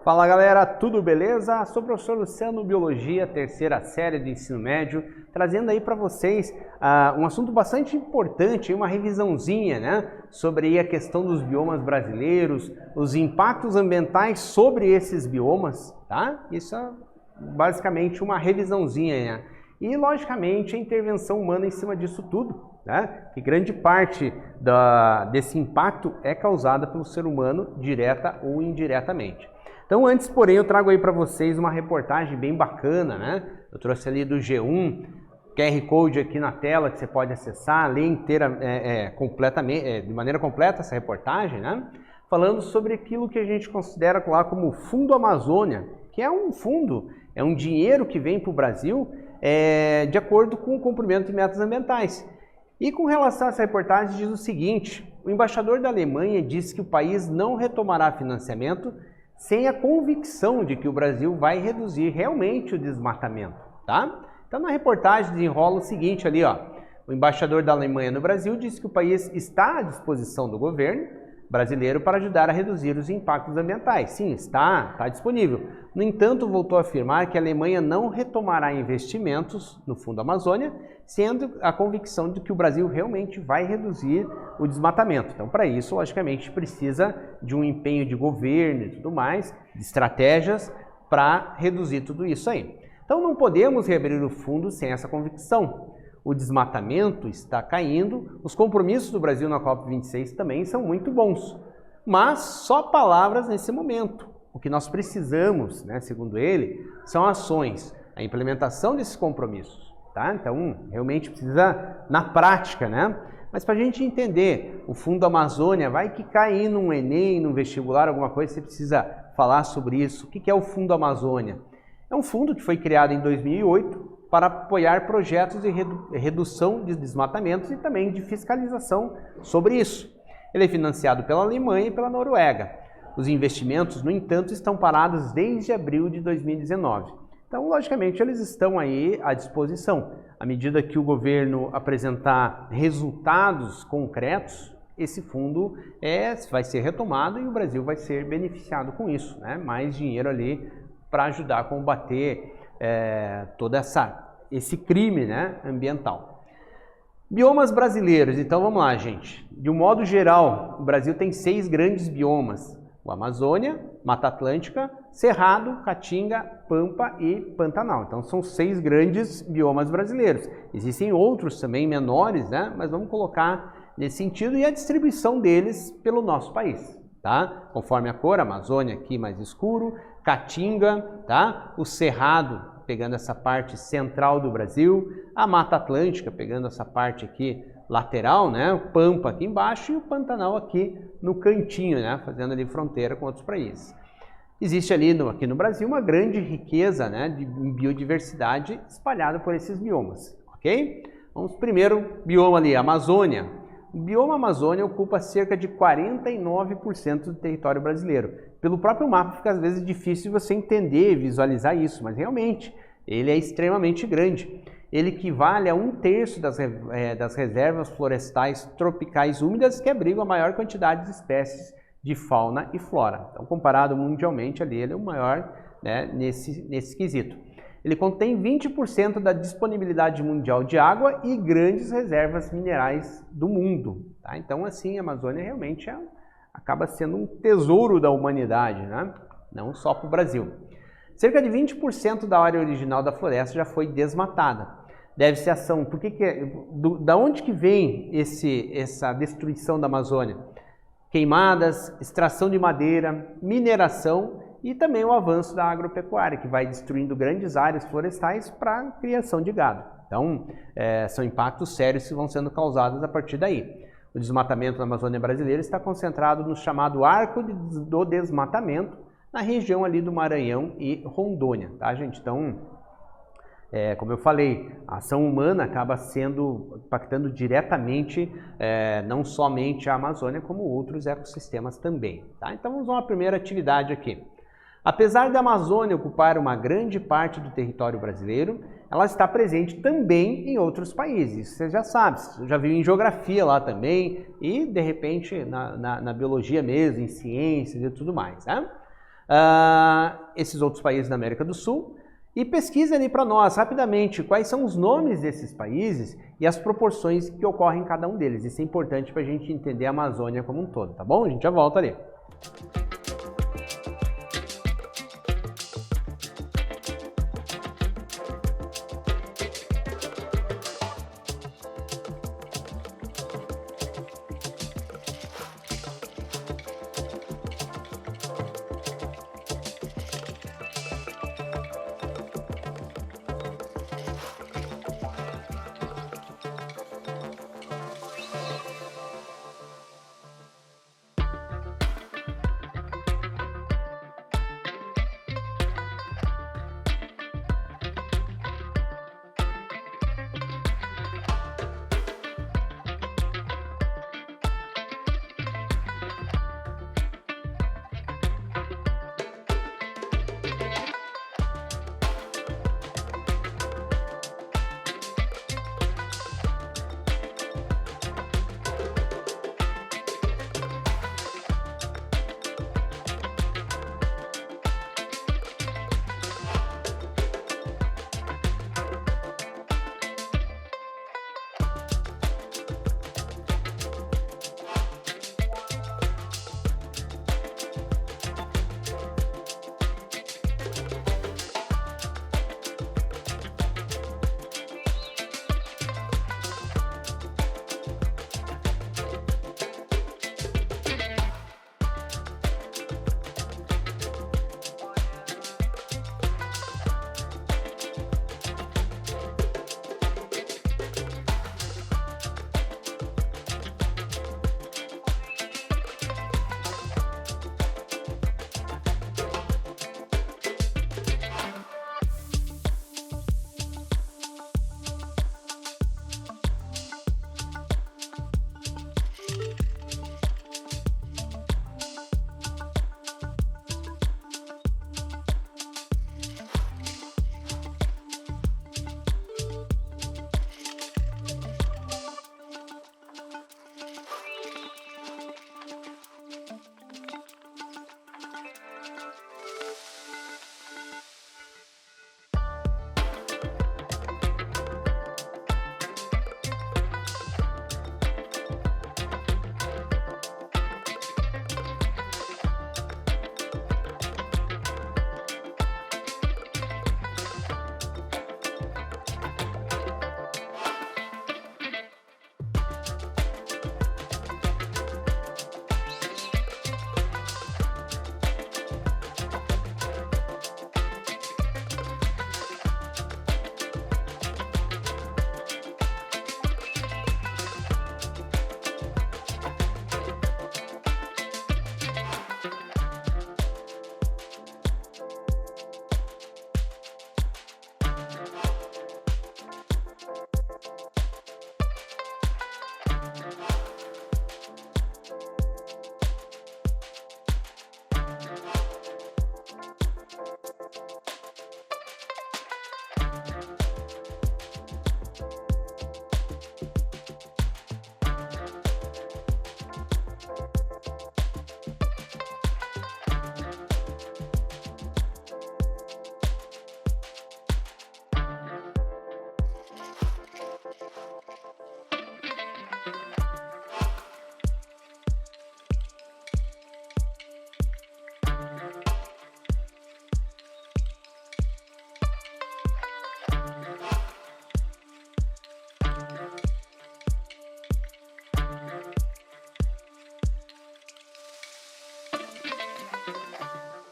Fala galera, tudo beleza? Sou o professor Luciano, Biologia, terceira série do ensino médio, trazendo aí para vocês um assunto bastante importante, uma revisãozinha, né, sobre aí a questão dos biomas brasileiros, os impactos ambientais sobre esses biomas, tá? Isso é basicamente uma revisãozinha, né? E logicamente a intervenção humana em cima disso tudo, né? Que grande parte desse impacto é causada pelo ser humano, direta ou indiretamente. Então antes, porém, eu trago aí para vocês uma reportagem bem bacana, né? Eu trouxe ali do G1, QR Code aqui na tela que você pode acessar, ler inteira, de maneira completa essa reportagem, né? Falando sobre aquilo que a gente considera lá como Fundo Amazônia, que é um fundo, é um dinheiro que vem para o Brasil de acordo com o cumprimento de metas ambientais. E com relação a essa reportagem diz o seguinte: o embaixador da Alemanha disse que o país não retomará financiamento sem a convicção de que o Brasil vai reduzir realmente o desmatamento, tá? Então na reportagem desenrola o seguinte ali, ó. O embaixador da Alemanha no Brasil disse que o país está à disposição do governo brasileiro para ajudar a reduzir os impactos ambientais. Sim, está disponível. No entanto, voltou a afirmar que a Alemanha não retomará investimentos no Fundo Amazônia, sendo a convicção de que o Brasil realmente vai reduzir o desmatamento. Então, para isso, logicamente, precisa de um empenho de governo e tudo mais, de estratégias para reduzir tudo isso aí. Então, não podemos reabrir o fundo sem essa convicção. O desmatamento está caindo, os compromissos do Brasil na COP26 também são muito bons, mas só palavras nesse momento. O que nós precisamos, né, segundo ele, são ações, a implementação desses compromissos, tá? Então, realmente precisa na prática, né? Mas para a gente entender, o Fundo Amazônia, vai que cair num Enem, num vestibular, alguma coisa, você precisa falar sobre isso. O que é o Fundo Amazônia? É um fundo que foi criado em 2008, para apoiar projetos de redução de desmatamentos e também de fiscalização sobre isso. Ele é financiado pela Alemanha e pela Noruega. Os investimentos, no entanto, estão parados desde abril de 2019. Então, logicamente, eles estão aí à disposição. À medida que o governo apresentar resultados concretos, esse fundo vai ser retomado e o Brasil vai ser beneficiado com isso, né? Mais dinheiro ali para ajudar a combater todo esse crime, né, ambiental. Biomas brasileiros, então vamos lá, gente. De um modo geral, o Brasil tem 6 grandes biomas: o Amazônia, Mata Atlântica, Cerrado, Caatinga, Pampa e Pantanal. Então são 6 grandes biomas brasileiros. Existem outros também menores, né, mas vamos colocar nesse sentido, e a distribuição deles pelo nosso país, tá? Conforme a cor, Amazônia aqui mais escuro, Caatinga, tá? O Cerrado pegando essa parte central do Brasil, a Mata Atlântica pegando essa parte aqui lateral, né? O Pampa aqui embaixo e o Pantanal aqui no cantinho, né? Fazendo ali fronteira com outros países. Existe ali aqui no Brasil uma grande riqueza, né, de biodiversidade espalhada por esses biomas, ok? Vamos primeiro, bioma ali, Amazônia. O bioma Amazônia ocupa cerca de 49% do território brasileiro. Pelo próprio mapa fica às vezes difícil você entender e visualizar isso, mas realmente ele é extremamente grande. Ele equivale a 1/3 das reservas florestais tropicais úmidas que abrigam a maior quantidade de espécies de fauna e flora. Então, comparado mundialmente ali, ele é o maior, né, nesse quesito. Ele contém 20% da disponibilidade mundial de água e grandes reservas minerais do mundo, tá? Então, assim, a Amazônia realmente acaba sendo um tesouro da humanidade, né? Não só para o Brasil. Cerca de 20% da área original da floresta já foi desmatada. Deve-se à ação. Da onde que vem essa destruição da Amazônia? Queimadas, extração de madeira, mineração e também o avanço da agropecuária, que vai destruindo grandes áreas florestais para a criação de gado. Então, são impactos sérios que vão sendo causados a partir daí. O desmatamento na Amazônia brasileira está concentrado no chamado Arco do Desmatamento, na região ali do Maranhão e Rondônia, tá, gente? Então, como eu falei, a ação humana acaba impactando diretamente não somente a Amazônia, como outros ecossistemas também, tá? Então, vamos a uma primeira atividade aqui. Apesar da Amazônia ocupar uma grande parte do território brasileiro, ela está presente também em outros países. Isso você já sabe, você já viu em geografia lá também e, de repente, na biologia mesmo, em ciências e tudo mais, né? esses outros países da América do Sul, e pesquisa ali para nós, rapidamente, quais são os nomes desses países e as proporções que ocorrem em cada um deles. Isso é importante para a gente entender a Amazônia como um todo, tá bom? A gente já volta ali.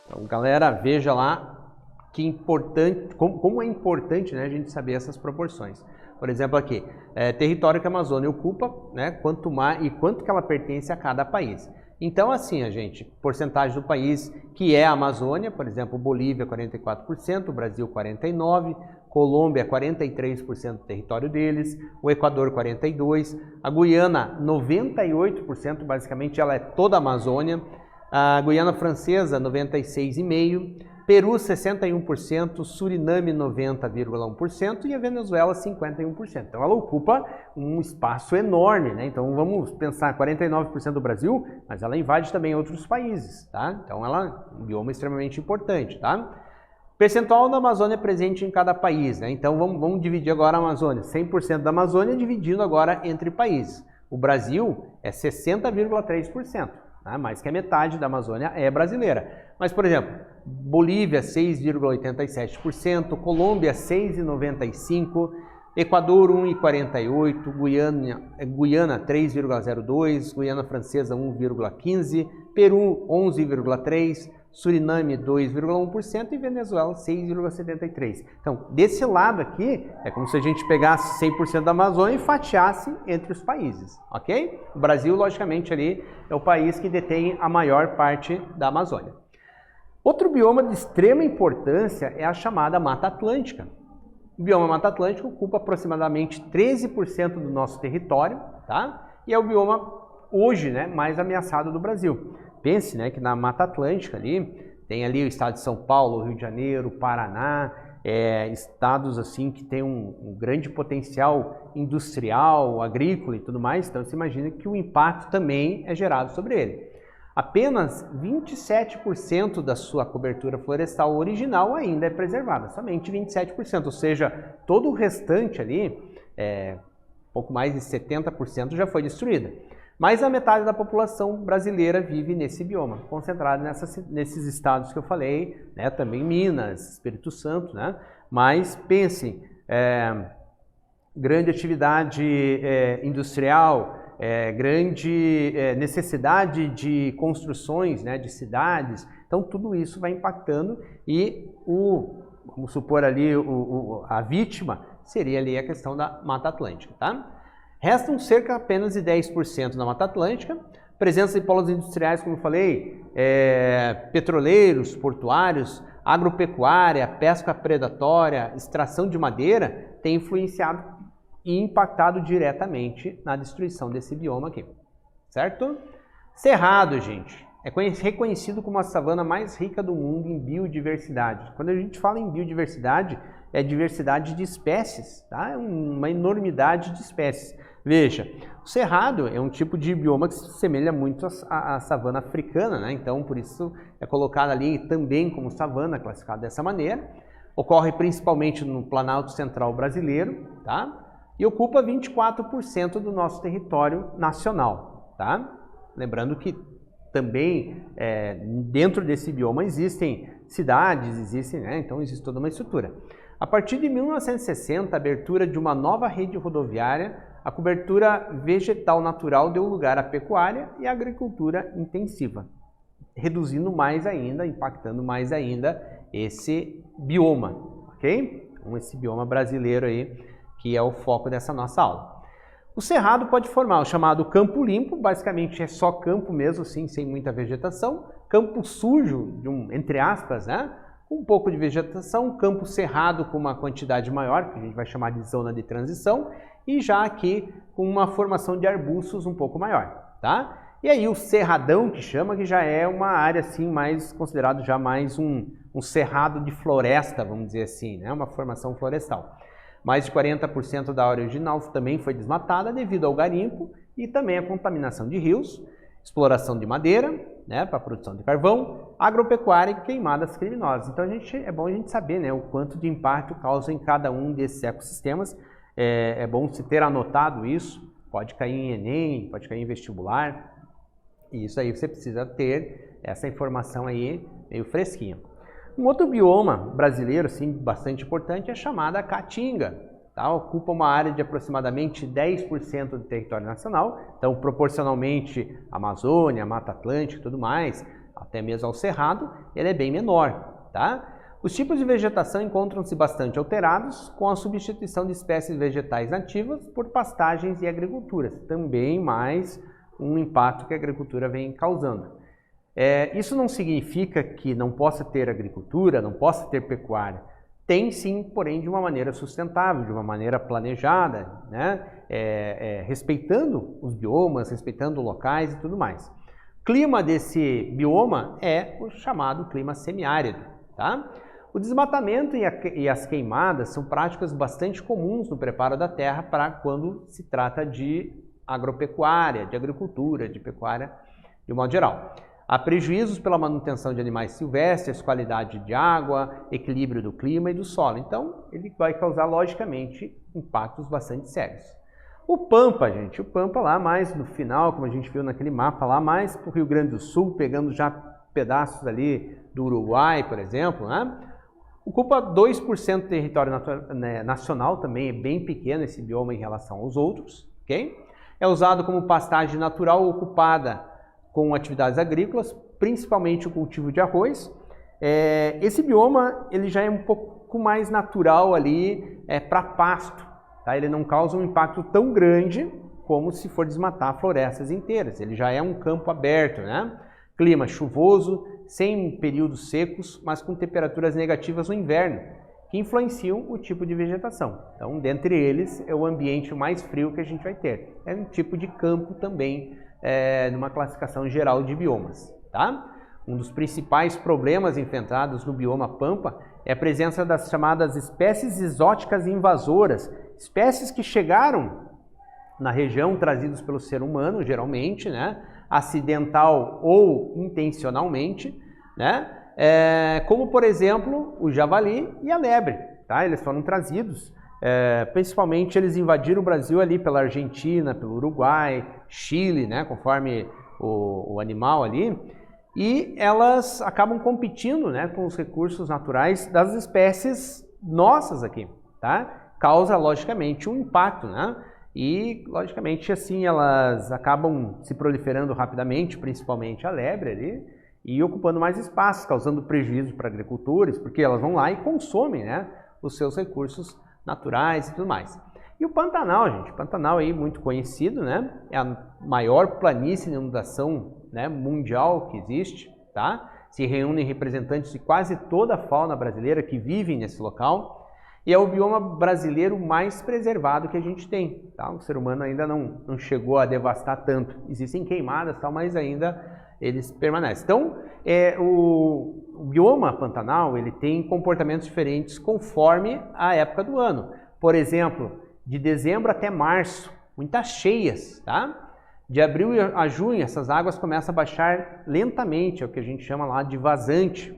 Então, galera, veja lá que importante, como é importante, né, a gente saber essas proporções. Por exemplo, aqui, território que a Amazônia ocupa, né, quanto mais e quanto que ela pertence a cada país. Então, assim, a gente, porcentagem do país que é a Amazônia, por exemplo, Bolívia 44%, Brasil 49%, Colômbia 43% do território deles, o Equador 42%, a Guiana 98%, basicamente ela é toda a Amazônia, a Guiana Francesa 96,5%, Peru 61%, Suriname 90,1% e a Venezuela 51%. Então ela ocupa um espaço enorme, né? Então vamos pensar 49% do Brasil, mas ela invade também outros países, tá? Então ela é um bioma extremamente importante, tá? Percentual da Amazônia presente em cada país, né? Então vamos dividir agora a Amazônia. 100% da Amazônia dividindo agora entre países. O Brasil é 60,3%, né? Mais que a metade da Amazônia é brasileira. Mas, por exemplo, Bolívia 6,87%, Colômbia 6,95%, Equador 1,48%, Guiana 3,02%, Guiana Francesa 1,15%, Peru 11,3%, Suriname 2,1% e Venezuela 6,73%. Então, desse lado aqui, é como se a gente pegasse 100% da Amazônia e fatiasse entre os países, ok? O Brasil, logicamente, ali é o país que detém a maior parte da Amazônia. Outro bioma de extrema importância é a chamada Mata Atlântica. O bioma Mata Atlântica ocupa aproximadamente 13% do nosso território, tá? E é o bioma hoje, né, mais ameaçado do Brasil. Pense, né, que na Mata Atlântica ali, tem ali o estado de São Paulo, Rio de Janeiro, Paraná, estados assim que tem um grande potencial industrial, agrícola e tudo mais, então você imagina que o impacto também é gerado sobre ele. Apenas 27% da sua cobertura florestal original ainda é preservada, somente 27%, ou seja, todo o restante ali, pouco mais de 70% já foi destruída. Mais da metade da população brasileira vive nesse bioma, concentrado nesses estados que eu falei, né, também Minas, Espírito Santo, né? Mas pense, grande atividade industrial, grande necessidade de construções, né, de cidades, então tudo isso vai impactando e vamos supor ali, a vítima seria ali a questão da Mata Atlântica, tá? Restam cerca apenas de 10% na Mata Atlântica, presença de polos industriais, como eu falei, petroleiros, portuários, agropecuária, pesca predatória, extração de madeira, tem influenciado e impactado diretamente na destruição desse bioma aqui, certo? Cerrado, gente, é reconhecido como a savana mais rica do mundo em biodiversidade. Quando a gente fala em biodiversidade, é diversidade de espécies, tá? É uma enormidade de espécies. Veja, o cerrado é um tipo de bioma que se assemelha muito à savana africana, né? Então, por isso é colocado ali também como savana, classificado dessa maneira. Ocorre principalmente no Planalto Central brasileiro, tá? E ocupa 24% do nosso território nacional, tá? Lembrando que também dentro desse bioma existem cidades, né? Então existe toda uma estrutura. A partir de 1960, a abertura de uma nova rede rodoviária, a cobertura vegetal natural deu lugar à pecuária e à agricultura intensiva, reduzindo mais ainda, impactando mais ainda esse bioma, ok? Então, esse bioma brasileiro aí, que é o foco dessa nossa aula. O cerrado pode formar o chamado campo limpo, basicamente é só campo mesmo, assim, sem muita vegetação, campo sujo, entre aspas, né? Um pouco de vegetação, campo cerrado com uma quantidade maior, que a gente vai chamar de zona de transição, e já aqui com uma formação de arbustos um pouco maior, tá? E aí o cerradão, que chama, que já é uma área assim mais considerado já mais um cerrado de floresta, vamos dizer assim, né? Uma formação florestal. Mais de 40% da área original também foi desmatada devido ao garimpo e também a contaminação de rios, exploração de madeira, né, para a produção de carvão, agropecuária e queimadas criminosas. Então é bom a gente saber, né, o quanto de impacto causa em cada um desses ecossistemas. É bom se ter anotado isso, pode cair em Enem, pode cair em vestibular, e isso aí você precisa ter essa informação aí meio fresquinha. Um outro bioma brasileiro, assim, bastante importante é a chamada Caatinga, tá? Ocupa uma área de aproximadamente 10% do território nacional, então proporcionalmente à Amazônia, Mata Atlântica e tudo mais, até mesmo ao Cerrado, ele é bem menor, tá? Os tipos de vegetação encontram-se bastante alterados com a substituição de espécies vegetais nativas por pastagens e agriculturas, também mais um impacto que a agricultura vem causando. Isso não significa que não possa ter agricultura, não possa ter pecuária. Tem sim, porém de uma maneira sustentável, de uma maneira planejada, né? Respeitando os biomas, respeitando locais e tudo mais. O clima desse bioma é o chamado clima semiárido, tá? O desmatamento e as queimadas são práticas bastante comuns no preparo da terra para quando se trata de agropecuária, de agricultura, de pecuária de um modo geral. Há prejuízos pela manutenção de animais silvestres, qualidade de água, equilíbrio do clima e do solo. Então, ele vai causar, logicamente, impactos bastante sérios. O Pampa, gente, o Pampa lá mais no final, como a gente viu naquele mapa lá, mais para o Rio Grande do Sul, pegando já pedaços ali do Uruguai, por exemplo, né? Ocupa 2% do território nacional, também é bem pequeno esse bioma em relação aos outros, ok? É usado como pastagem natural ocupada com atividades agrícolas, principalmente o cultivo de arroz. Esse bioma ele já é um pouco mais natural ali para pasto, tá? Ele não causa um impacto tão grande como se for desmatar florestas inteiras. Ele já é um campo aberto, né? Clima chuvoso, sem períodos secos, mas com temperaturas negativas no inverno, que influenciam o tipo de vegetação. Então, dentre eles, é o ambiente mais frio que a gente vai ter. É um tipo de campo também, numa classificação geral de biomas, tá? Um dos principais problemas enfrentados no bioma Pampa é a presença das chamadas espécies exóticas invasoras, espécies que chegaram na região trazidos pelo ser humano, geralmente, né? Acidental ou intencionalmente, né? Como, por exemplo, o javali e a lebre, tá? Eles foram trazidos. Principalmente eles invadiram o Brasil ali pela Argentina, pelo Uruguai, Chile, né, conforme o animal ali, e elas acabam competindo, né, com os recursos naturais das espécies nossas aqui, tá? Causa, logicamente, um impacto, né? E, logicamente, assim, elas acabam se proliferando rapidamente, principalmente a lebre ali, e ocupando mais espaço, causando prejuízo para agricultores, porque elas vão lá e consomem, né, os seus recursos naturais e tudo mais. E o Pantanal, gente, o Pantanal aí muito conhecido, né? É a maior planície de inundação, né, mundial que existe, tá? Se reúnem representantes de quase toda a fauna brasileira que vivem nesse local e é o bioma brasileiro mais preservado que a gente tem, tá? O ser humano ainda não chegou a devastar tanto. Existem queimadas, tal, mas ainda eles permanecem. Então, o bioma Pantanal ele tem comportamentos diferentes conforme a época do ano. Por exemplo, de dezembro até março, muitas cheias, tá? De abril a junho, essas águas começam a baixar lentamente, é o que a gente chama lá de vazante.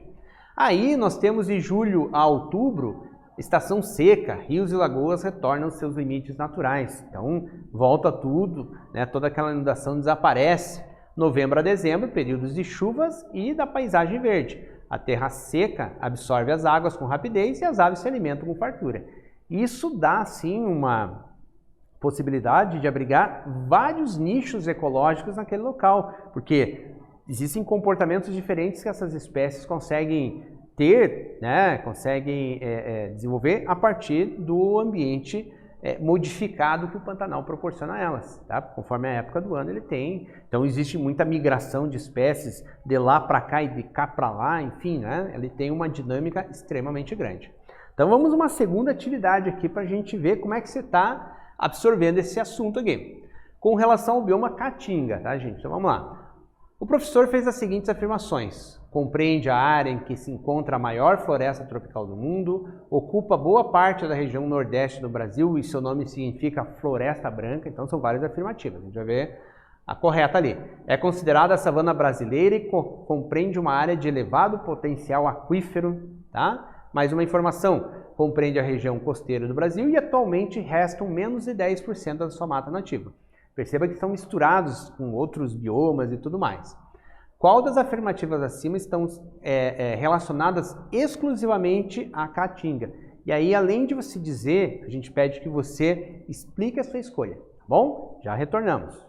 Aí nós temos de julho a outubro, estação seca, rios e lagoas retornam aos seus limites naturais. Então, volta tudo, né? Toda aquela inundação desaparece. Novembro a dezembro, períodos de chuvas e da paisagem verde. A terra seca absorve as águas com rapidez e as aves se alimentam com fartura. Isso dá, sim, uma possibilidade de abrigar vários nichos ecológicos naquele local, porque existem comportamentos diferentes que essas espécies conseguem ter, né, conseguem desenvolver a partir do ambiente modificado que o Pantanal proporciona a elas, tá? Conforme a época do ano ele tem. Então existe muita migração de espécies de lá para cá e de cá para lá, enfim, né? Ele tem uma dinâmica extremamente grande. Então vamos uma segunda atividade aqui para a gente ver como é que você está absorvendo esse assunto aqui. Com relação ao bioma Caatinga, tá, gente? Então vamos lá. O professor fez as seguintes afirmações. Compreende a área em que se encontra a maior floresta tropical do mundo, ocupa boa parte da região nordeste do Brasil e seu nome significa Floresta Branca, então são várias afirmativas, a gente vai ver a correta ali. É considerada a savana brasileira e compreende uma área de elevado potencial aquífero, tá? Mais uma informação, compreende a região costeira do Brasil e atualmente restam menos de 10% da sua mata nativa. Perceba que são misturados com outros biomas e tudo mais. Qual das afirmativas acima estão relacionadas exclusivamente à Caatinga? E aí, além de você dizer, a gente pede que você explique a sua escolha, tá bom? Já retornamos.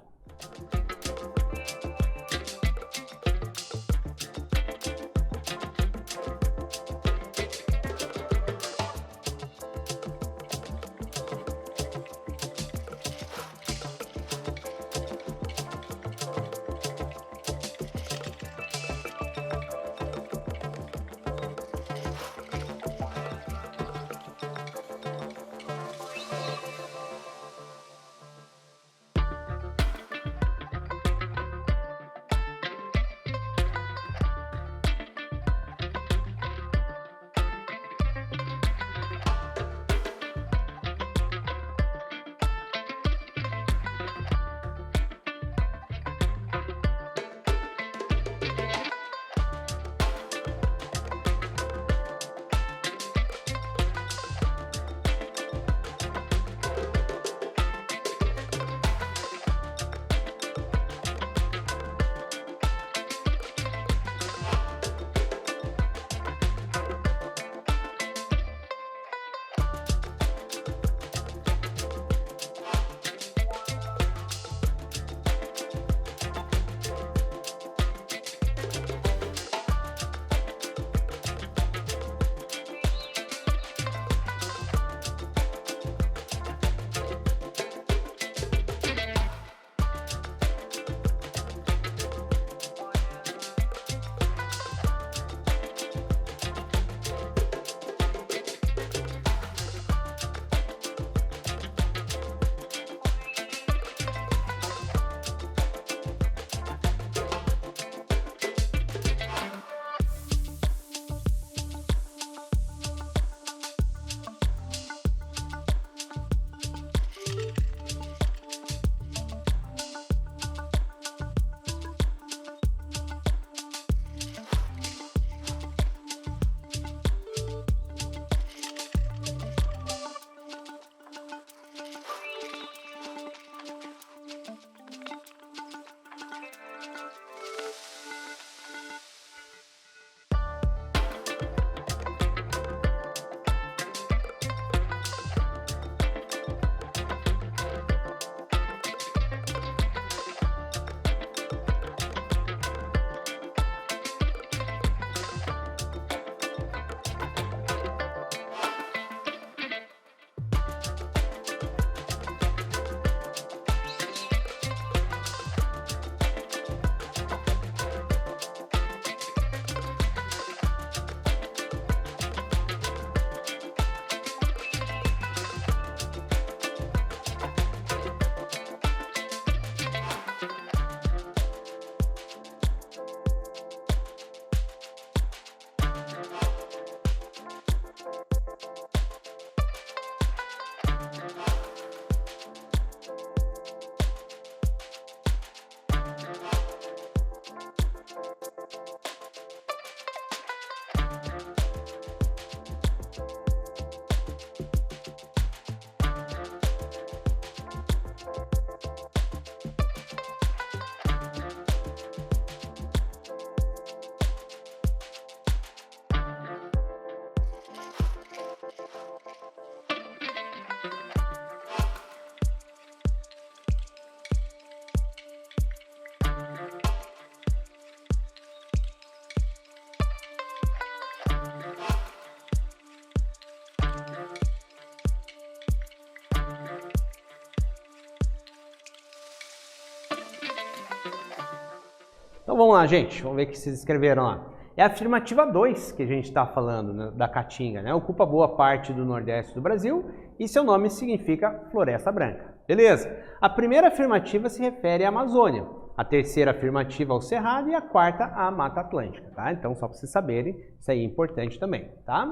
Então vamos lá, gente, vamos ver o que vocês escreveram lá. É a afirmativa 2 que a gente está falando, né, da caatinga, né? Ocupa boa parte do nordeste do Brasil e seu nome significa floresta branca. Beleza? A primeira afirmativa se refere à Amazônia, a terceira afirmativa ao Cerrado e a quarta à Mata Atlântica, tá? Então só para vocês saberem, isso aí é importante também, tá?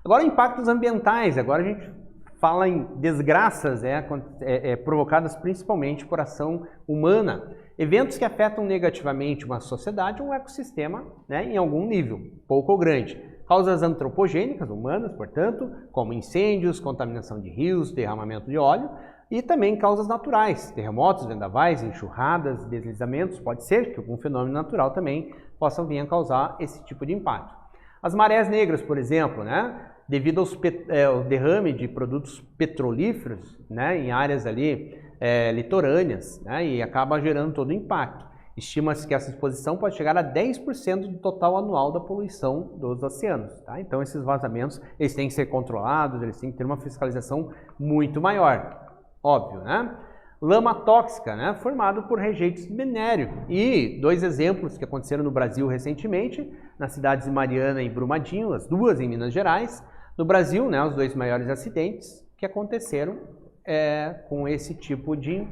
Agora impactos ambientais, agora a gente fala em desgraças provocadas principalmente por ação humana. Eventos que afetam negativamente uma sociedade ou um ecossistema, né, em algum nível, pouco ou grande. Causas antropogênicas, humanas, portanto, como incêndios, contaminação de rios, derramamento de óleo, e também causas naturais, terremotos, vendavais, enxurradas, deslizamentos. Pode ser que algum fenômeno natural também possa vir a causar esse tipo de impacto. As marés negras, por exemplo, né, devido ao derrame de produtos petrolíferos, né, em áreas ali litorâneas, né, e acaba gerando todo o impacto. Estima-se que essa exposição pode chegar a 10% do total anual da poluição dos oceanos. Tá? Então esses vazamentos eles têm que ser controlados, eles têm que ter uma fiscalização muito maior, óbvio, né? Lama tóxica, né, formado por rejeitos de minério. E dois exemplos que aconteceram no Brasil recentemente, nas cidades de Mariana e Brumadinho, as duas em Minas Gerais. No Brasil, né, os dois maiores acidentes que aconteceram com esse tipo de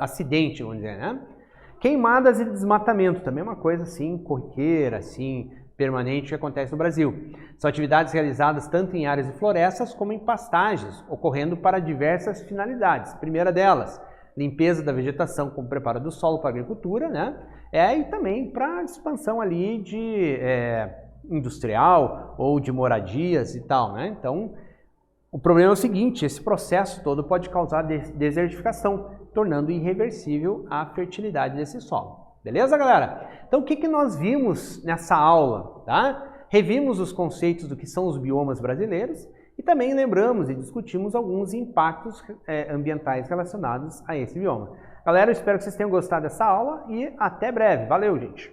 acidente, vamos dizer, né? Queimadas e desmatamento, também é uma coisa assim, corriqueira, assim, permanente que acontece no Brasil. São atividades realizadas tanto em áreas de florestas como em pastagens, ocorrendo para diversas finalidades. Primeira delas, limpeza da vegetação com preparo do solo para a agricultura, né? E também para expansão ali de industrial ou de moradias e tal, né? Então, o problema é o seguinte, esse processo todo pode causar desertificação, tornando irreversível a fertilidade desse solo. Beleza, galera? Então, o que nós vimos nessa aula? Tá? Revimos os conceitos do que são os biomas brasileiros e também lembramos e discutimos alguns impactos ambientais relacionados a esse bioma. Galera, eu espero que vocês tenham gostado dessa aula e até breve. Valeu, gente!